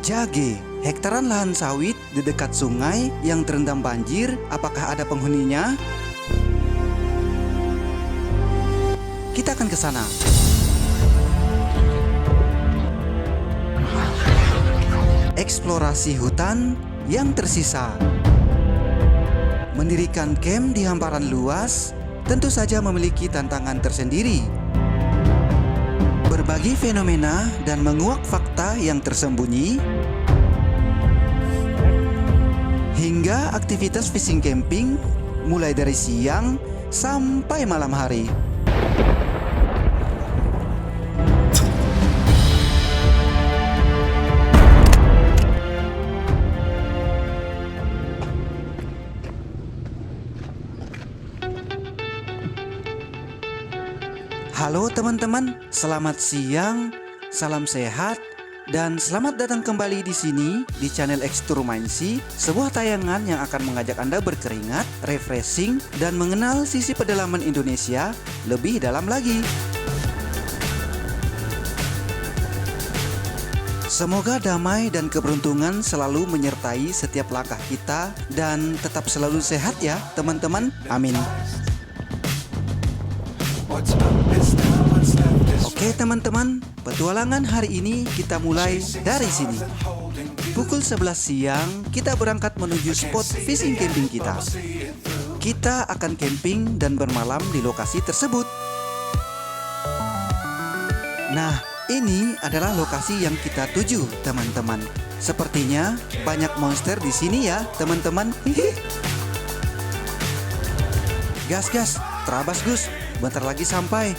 Jage, hektaran lahan sawit di dekat sungai yang terendam banjir, apakah ada penghuninya? Kita akan ke sana. Eksplorasi hutan yang tersisa. Mendirikan camp di hamparan luas tentu saja memiliki tantangan tersendiri. Berbagi fenomena dan menguak fakta yang tersembunyi, hingga aktivitas fishing camping mulai dari siang sampai malam hari. Halo teman-teman, selamat siang, salam sehat, dan selamat datang kembali di sini di channel Exturmancy, sebuah tayangan yang akan mengajak Anda berkeringat, refreshing, dan mengenal sisi pedalaman Indonesia lebih dalam lagi. Semoga damai dan keberuntungan selalu menyertai setiap langkah kita dan tetap selalu sehat ya teman-teman, amin. Oke teman-teman, petualangan hari ini kita mulai dari sini. Pukul 11 siang kita berangkat menuju spot fishing camping kita. Kita akan camping dan bermalam di lokasi tersebut. Nah, ini adalah lokasi yang kita tuju teman-teman. Sepertinya banyak monster di sini ya teman-teman. Gas, terabas Gus, bentar lagi sampai.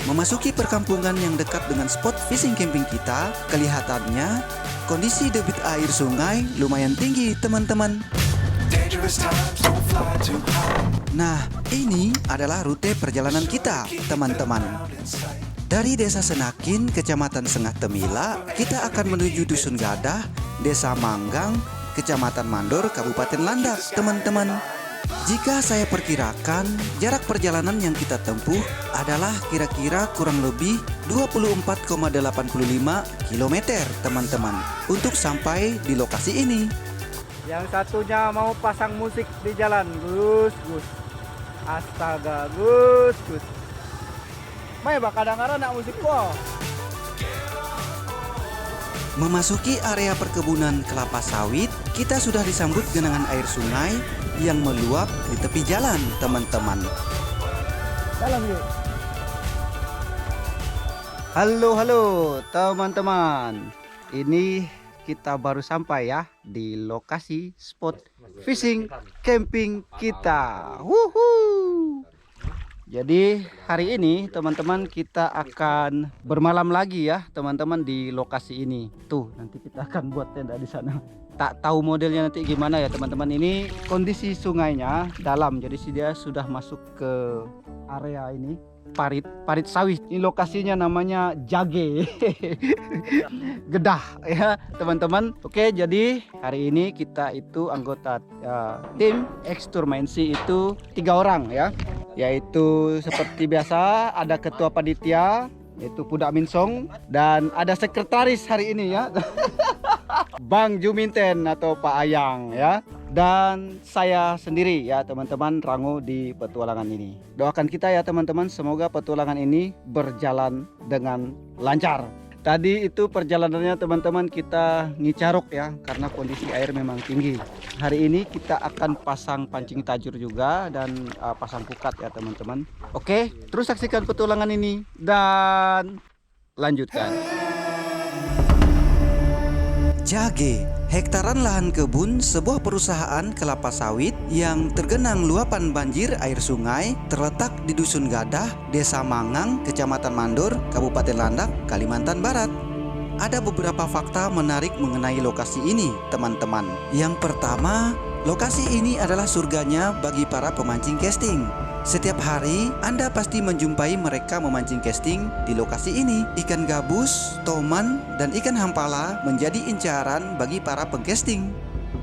Memasuki perkampungan yang dekat dengan spot fishing camping kita, kelihatannya kondisi debit air sungai lumayan tinggi teman-teman. Nah, ini adalah rute perjalanan kita teman-teman. Dari Desa Senakin, Kecamatan Sengah Temila, kita akan menuju Dusun Gadah, Desa Manggang, Kecamatan Mandor, Kabupaten Landak teman-teman. Jika saya perkirakan, jarak perjalanan yang kita tempuh adalah kira-kira kurang lebih 24,85 km teman-teman untuk sampai di lokasi ini. Yang satunya mau pasang musik di jalan, Gus. Astaga, Gus. Mai kadang-kadang nak musik kok. Memasuki area perkebunan kelapa sawit, kita sudah disambut genangan air sungai yang meluap di tepi jalan, teman-teman. Dalam yuk. Halo teman-teman. Ini kita baru sampai ya di lokasi spot fishing camping kita. Wuhu. Jadi hari ini teman-teman kita akan bermalam lagi ya teman-teman di lokasi ini. Tuh nanti kita akan buat tenda di sana. Tak tahu modelnya nanti gimana ya teman-teman. Ini kondisi sungainya dalam, jadi dia sudah masuk ke area ini parit sawit. Ini lokasinya namanya Jage. Gedah ya teman-teman. Oke, jadi hari ini kita itu anggota tim Exturmancy itu 3 orang ya. Yaitu seperti biasa ada ketua panitia yaitu Pudak Minsong, dan ada sekretaris hari ini ya. Bang Juminten atau Pak Ayang ya. Dan saya sendiri ya teman-teman, Rango di petualangan ini. Doakan kita ya teman-teman, semoga petualangan ini berjalan dengan lancar. Tadi itu perjalanannya teman-teman kita ngicaruk ya, karena kondisi air memang tinggi. Hari ini kita akan pasang pancing tajur juga dan pasang pukat ya teman-teman. Oke, terus saksikan petualangan ini dan lanjutkan. Jage, hektaran lahan kebun sebuah perusahaan kelapa sawit yang tergenang luapan banjir air sungai terletak di Dusun Gadah, Desa Mangang, Kecamatan Mandor, Kabupaten Landak, Kalimantan Barat. Ada beberapa fakta menarik mengenai lokasi ini, teman-teman. Yang pertama, lokasi ini adalah surganya bagi para pemancing casting. Setiap hari Anda pasti menjumpai mereka memancing casting di lokasi ini. Ikan gabus, toman, dan ikan hampala menjadi incaran bagi para pengcasting.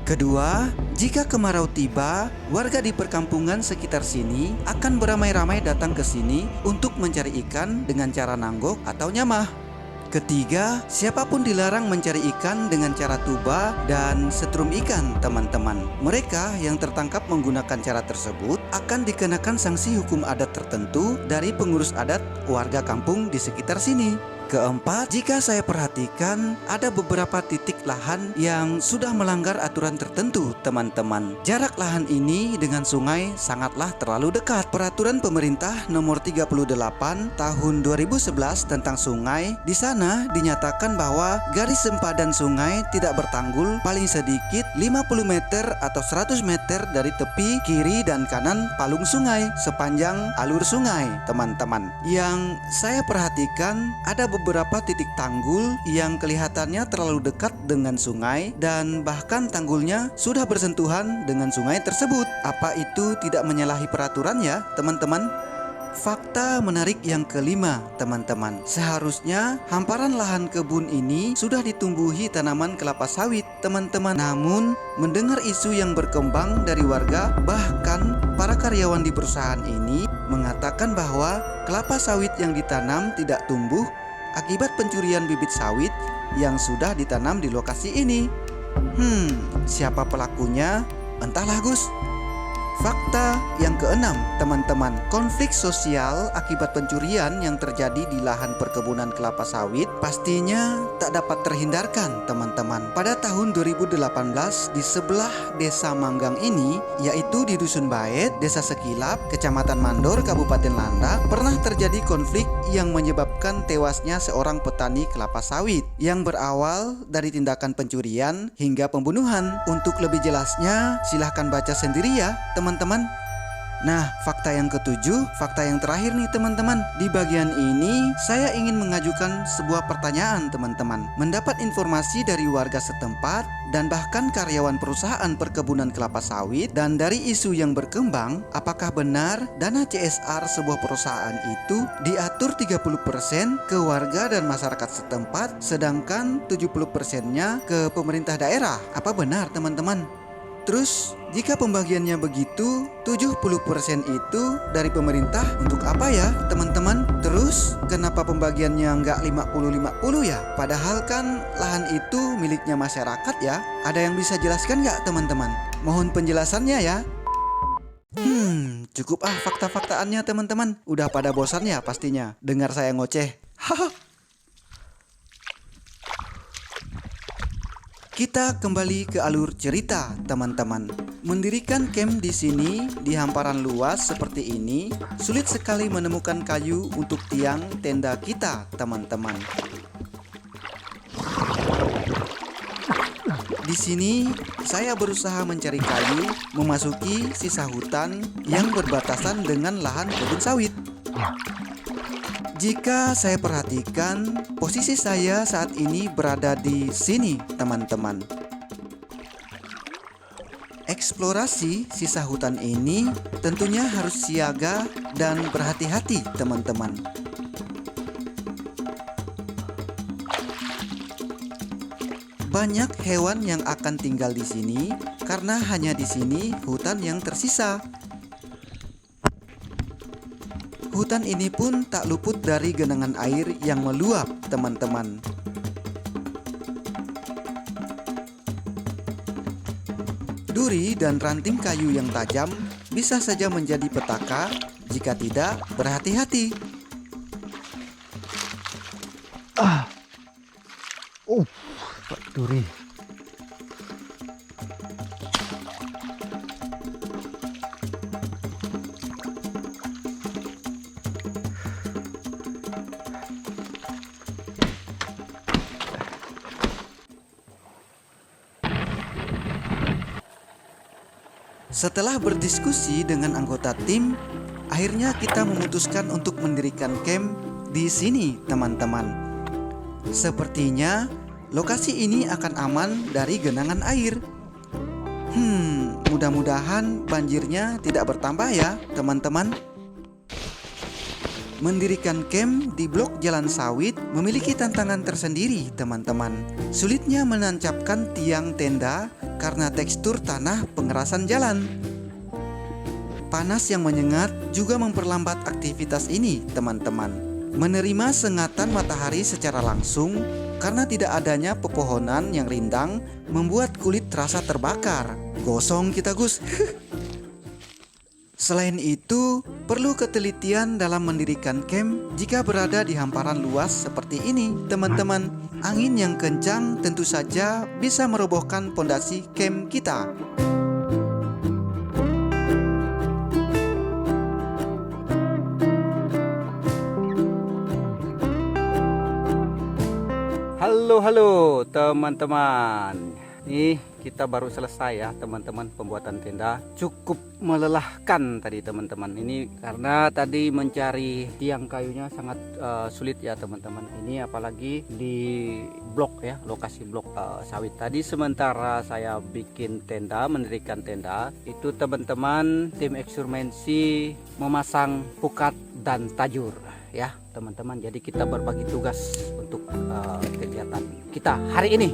Kedua, jika kemarau tiba, warga di perkampungan sekitar sini akan beramai-ramai datang ke sini untuk mencari ikan dengan cara nanggok atau nyamah. Ketiga, siapapun dilarang mencari ikan dengan cara tuba dan setrum ikan, teman-teman. Mereka yang tertangkap menggunakan cara tersebut akan dikenakan sanksi hukum adat tertentu dari pengurus adat warga kampung di sekitar sini. Keempat, jika saya perhatikan ada beberapa titik lahan yang sudah melanggar aturan tertentu, teman-teman. Jarak lahan ini dengan sungai sangatlah terlalu dekat. Peraturan pemerintah nomor 38 tahun 2011 tentang sungai, di sana dinyatakan bahwa garis sempadan sungai tidak bertanggul paling sedikit 50 meter atau 100 meter dari tepi kiri dan kanan palung sungai sepanjang alur sungai, teman-teman. Yang saya perhatikan ada beberapa titik tanggul yang kelihatannya terlalu dekat dengan sungai dan bahkan tanggulnya sudah bersentuhan dengan sungai tersebut. Apa itu tidak menyalahi peraturan ya, teman-teman? Fakta menarik yang kelima, teman-teman. Seharusnya hamparan lahan kebun ini sudah ditumbuhi tanaman kelapa sawit, teman-teman. Namun, mendengar isu yang berkembang dari warga, bahkan para karyawan di perusahaan ini mengatakan bahwa kelapa sawit yang ditanam tidak tumbuh akibat pencurian bibit sawit yang sudah ditanam di lokasi ini. Siapa pelakunya? Entahlah, Gus. Fakta yang keenam, teman-teman. Konflik sosial akibat pencurian yang terjadi di lahan perkebunan kelapa sawit pastinya tak dapat terhindarkan, teman-teman. Pada tahun 2018 di sebelah desa Manggang ini, yaitu di Dusun Baet, Desa Sekilap, Kecamatan Mandor, Kabupaten Landak, pernah terjadi konflik yang menyebabkan tewasnya seorang petani kelapa sawit yang berawal dari tindakan pencurian hingga pembunuhan. Untuk lebih jelasnya, silahkan baca sendiri ya, teman-teman. Nah, fakta yang ketujuh, fakta yang terakhir nih teman-teman. Di bagian ini saya ingin mengajukan sebuah pertanyaan, teman-teman. Mendapat informasi dari warga setempat dan bahkan karyawan perusahaan perkebunan kelapa sawit, dan dari isu yang berkembang, apakah benar dana CSR sebuah perusahaan itu diatur 30% ke warga dan masyarakat setempat, sedangkan 70%-nya ke pemerintah daerah? Apa benar, teman-teman? Terus, jika pembagiannya begitu, 70% itu dari pemerintah untuk apa ya, teman-teman? Terus, kenapa pembagiannya nggak 50-50 ya? Padahal kan lahan itu miliknya masyarakat ya. Ada yang bisa jelaskan nggak, teman-teman? Mohon penjelasannya ya. Cukup fakta-faktaannya, teman-teman. Udah pada bosan ya pastinya dengar saya ngoceh. Haha. Kita kembali ke alur cerita, teman-teman. Mendirikan camp di sini di hamparan luas seperti ini sulit sekali menemukan kayu untuk tiang tenda kita, teman-teman. Di sini saya berusaha mencari kayu memasuki sisa hutan yang berbatasan dengan lahan kebun sawit. Jika saya perhatikan, posisi saya saat ini berada di sini, teman-teman. Eksplorasi sisa hutan ini tentunya harus siaga dan berhati-hati, teman-teman. Banyak hewan yang akan tinggal di sini karena hanya di sini hutan yang tersisa. Hutan ini pun tak luput dari genangan air yang meluap, teman-teman. Duri dan ranting kayu yang tajam bisa saja menjadi petaka jika tidak berhati-hati. Duri. Setelah berdiskusi dengan anggota tim, akhirnya kita memutuskan untuk mendirikan camp di sini, teman-teman. Sepertinya lokasi ini akan aman dari genangan air. Mudah-mudahan banjirnya tidak bertambah ya, teman-teman. Mendirikan camp di blok jalan sawit memiliki tantangan tersendiri, teman-teman. Sulitnya menancapkan tiang tenda karena tekstur tanah pengerasan jalan. Panas yang menyengat juga memperlambat aktivitas ini, teman-teman. Menerima sengatan matahari secara langsung karena tidak adanya pepohonan yang rindang membuat kulit terasa terbakar. Gosong kita Gus. Selain itu, perlu ketelitian dalam mendirikan camp jika berada di hamparan luas seperti ini, teman-teman. Angin yang kencang tentu saja bisa merobohkan pondasi camp kita. Halo teman-teman. Nih kita baru selesai ya teman-teman pembuatan tenda. Cukup melelahkan tadi teman-teman. Ini karena tadi mencari tiang kayunya sangat sulit ya teman-teman. Ini apalagi di blok ya, lokasi blok sawit. Tadi sementara saya bikin tenda, mendirikan tenda, itu teman-teman tim eksurmensi memasang pukat dan tajur ya teman-teman. Jadi kita berbagi tugas untuk kegiatan kita hari ini.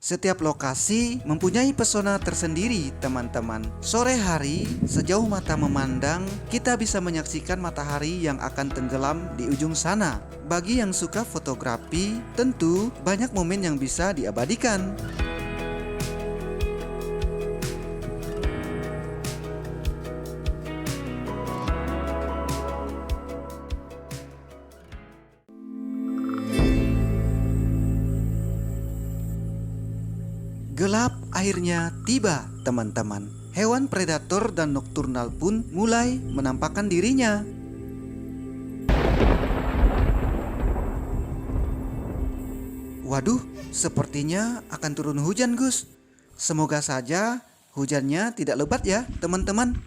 Setiap lokasi mempunyai pesona tersendiri, teman-teman. Sore hari, sejauh mata memandang, kita bisa menyaksikan matahari yang akan tenggelam di ujung sana. Bagi yang suka fotografi, tentu banyak momen yang bisa diabadikan. Gelap akhirnya tiba, teman-teman. Hewan predator dan nokturnal pun mulai menampakkan dirinya. Waduh, sepertinya akan turun hujan, Gus. Semoga saja hujannya tidak lebat ya, teman-teman.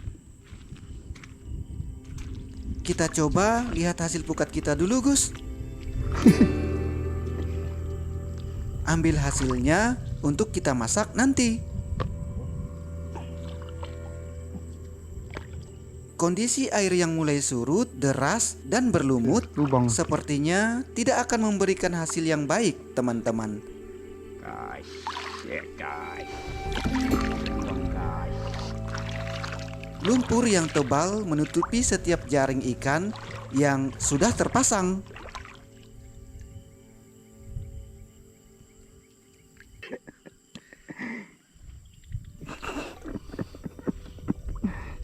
Kita coba lihat hasil pukat kita dulu, Gus. Ambil hasilnya untuk kita masak nanti. Kondisi air yang mulai surut, deras, dan berlumut sepertinya tidak akan memberikan hasil yang baik, teman-teman. Lumpur yang tebal menutupi setiap jaring ikan yang sudah terpasang.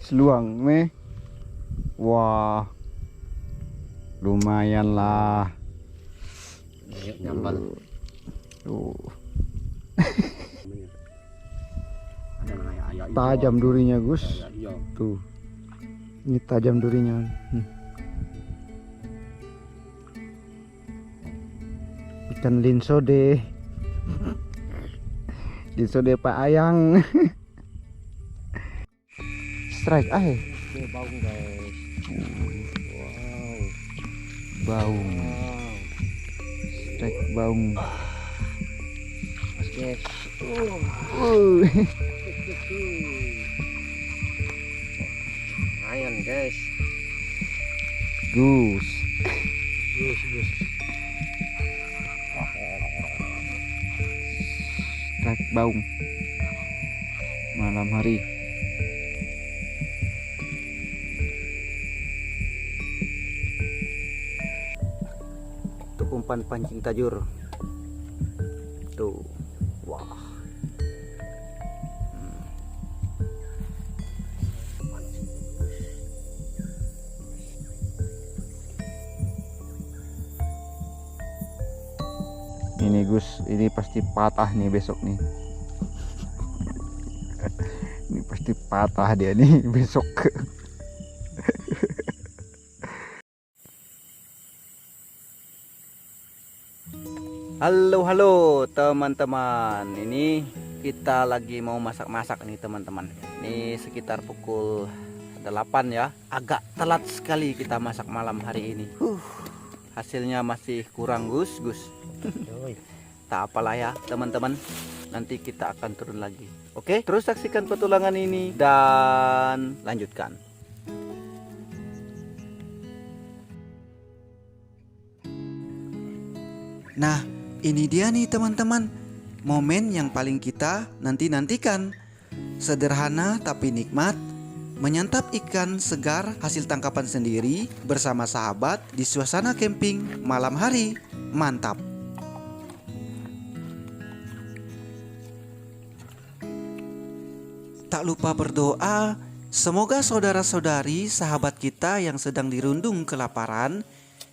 Seluang meh. Wah, lumayan lah. Nyambal. Tuh. Tajam durinya Gus. Tuh, ini tajam durinya. Ikan linsode. Linsode Pak Ayang. Strike Baung guys. baung. Strike baung. Mas guys. Lumayan guys. Gus. Strike baung. Malam hari. Umpan pancing tajur tuh. Wah, ini Gus, ini pasti patah nih besok nih. Ini pasti patah dia nih besok. Halo teman-teman. Ini kita lagi mau masak-masak nih teman-teman. Ini sekitar pukul 8 ya. Agak telat sekali kita masak malam hari ini. Hasilnya masih kurang Gus. Tak apalah ya teman-teman. Nanti kita akan turun lagi. Oke, terus saksikan petualangan ini dan lanjutkan. Nah, ini dia nih teman-teman, momen yang paling kita nanti-nantikan. Sederhana tapi nikmat, menyantap ikan segar hasil tangkapan sendiri bersama sahabat di suasana camping malam hari. Mantap. Tak lupa berdoa, semoga saudara-saudari sahabat kita yang sedang dirundung kelaparan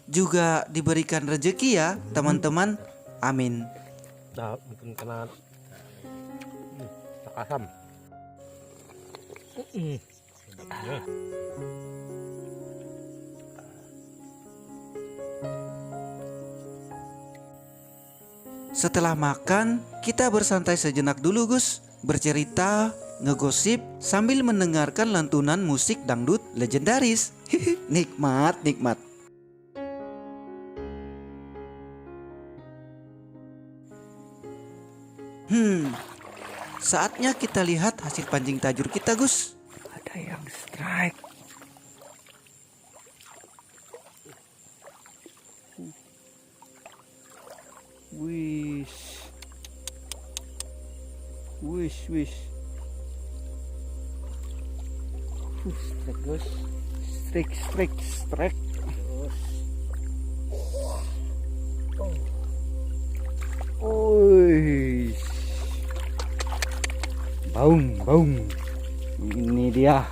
juga diberikan rezeki ya teman-teman. Amin. Dah mungkin kena asam. Sedapnya. Setelah makan, kita bersantai sejenak dulu Gus, bercerita, ngegosip sambil mendengarkan lantunan musik dangdut legendaris. Nikmat, nikmat. Saatnya kita lihat hasil pancing tajur kita Gus. Ada yang strike. Wish. Strike Gus. Strike. Terus. Wish. Baung. Ini dia.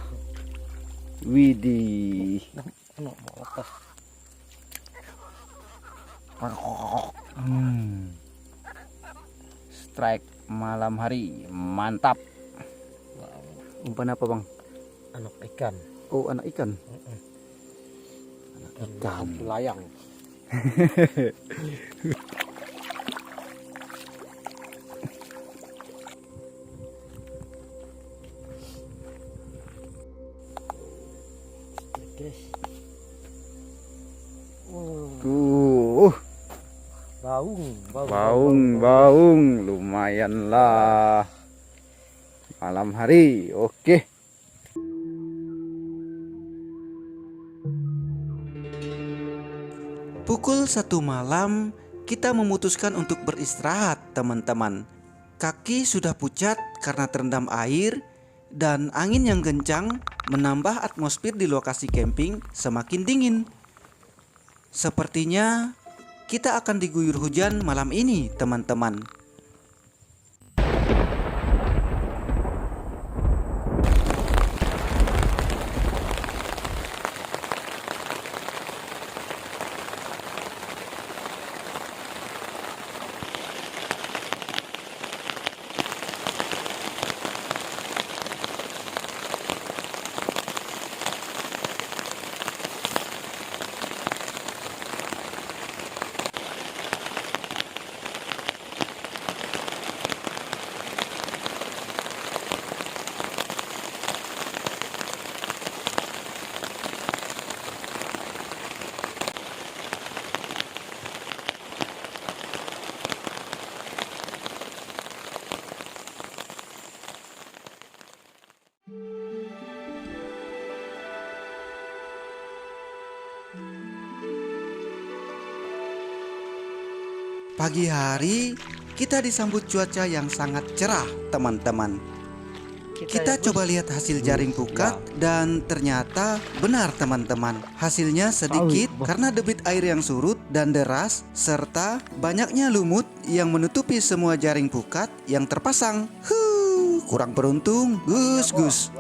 Widih. Mau lepas. Strike malam hari, mantap. Umpan apa bang? Anak ikan. Oh, anak ikan. Ikan. Layang. Guys. Baung, lumayan lah. Malam hari, oke. Pukul 1 malam, kita memutuskan untuk beristirahat teman-teman. Kaki sudah pucat karena terendam air dan angin yang kencang menambah atmosfer di lokasi camping semakin dingin. Sepertinya kita akan diguyur hujan malam ini teman-teman. Pagi hari, kita disambut cuaca yang sangat cerah, teman-teman. Kita coba lihat hasil jaring pukat dan ternyata benar, teman-teman. Hasilnya sedikit karena debit air yang surut dan deras serta banyaknya lumut yang menutupi semua jaring pukat yang terpasang. Kurang beruntung, Gus.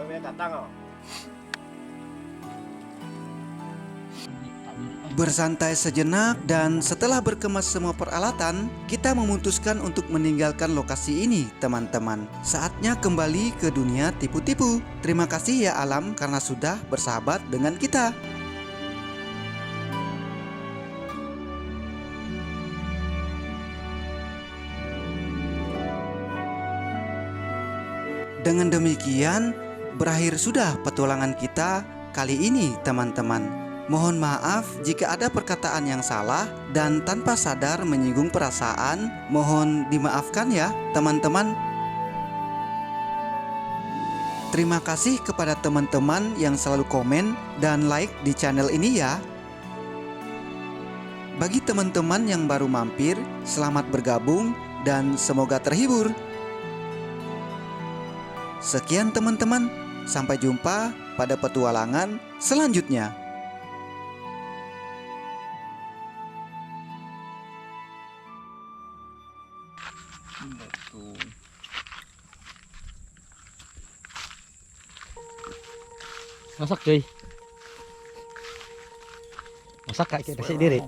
Bersantai sejenak dan setelah berkemas semua peralatan, kita memutuskan untuk meninggalkan lokasi ini, teman-teman. Saatnya kembali ke dunia tipu-tipu. Terima kasih ya alam karena sudah bersahabat dengan kita. Dengan demikian, berakhir sudah petualangan kita kali ini, teman-teman. Mohon maaf jika ada perkataan yang salah dan tanpa sadar menyinggung perasaan. Mohon dimaafkan ya teman-teman. Terima kasih kepada teman-teman yang selalu komen dan like di channel ini ya. Bagi teman-teman yang baru mampir, selamat bergabung dan semoga terhibur. Sekian teman-teman, sampai jumpa pada petualangan selanjutnya. Masak cuy. Masak kak kita sendiri.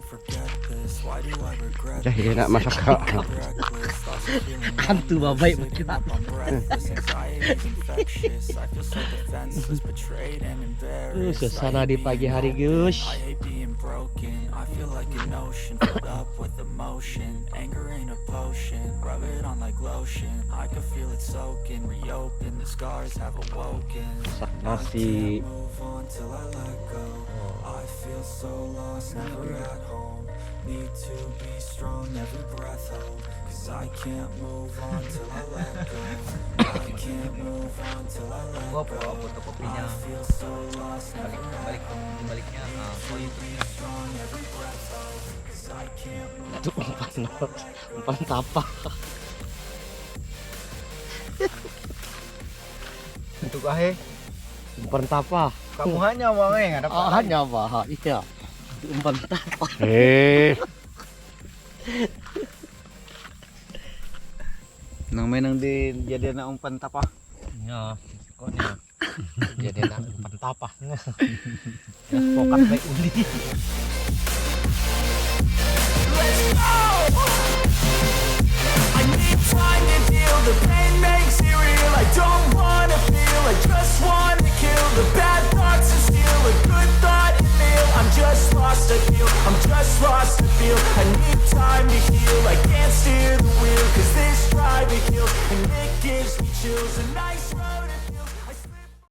Jadi nak masak kak. Hantu babai kita. Suasana di pagi hari Gus. I feel like an ocean filled up with emotion. Anger ain't a potion, rub it on like lotion. I can feel it soaking, reopen, the scars have awoken. Masak nasi. Move on till I let go. I feel so lost, never at home. Need to be strong, every breath hold. Cause I can't move on till I let go. I can't move on till I let go. I feel so lost, never at home. Need to be strong, every breath hold. Cause I can't move Itu umpan tapak. Itu kahe. Umpan tapak. Kamu hanya mau nggak dapat. Hanya bah. Iya. Itu umpan tapak. Nang menang di jadi anak umpan tapa. Ya, pokoknya. Jadi nak umpan tapak. Ya, pokat baik uli. I need time to heal, the pain makes it real. I don't wanna feel, I just wanna kill the bad thoughts and steal a good thought and feel. I'm just lost, I feel, I'm just lost, I feel. I need time to heal, I can't steer the wheel, cause this drive it kills, and it gives me chills. A nice road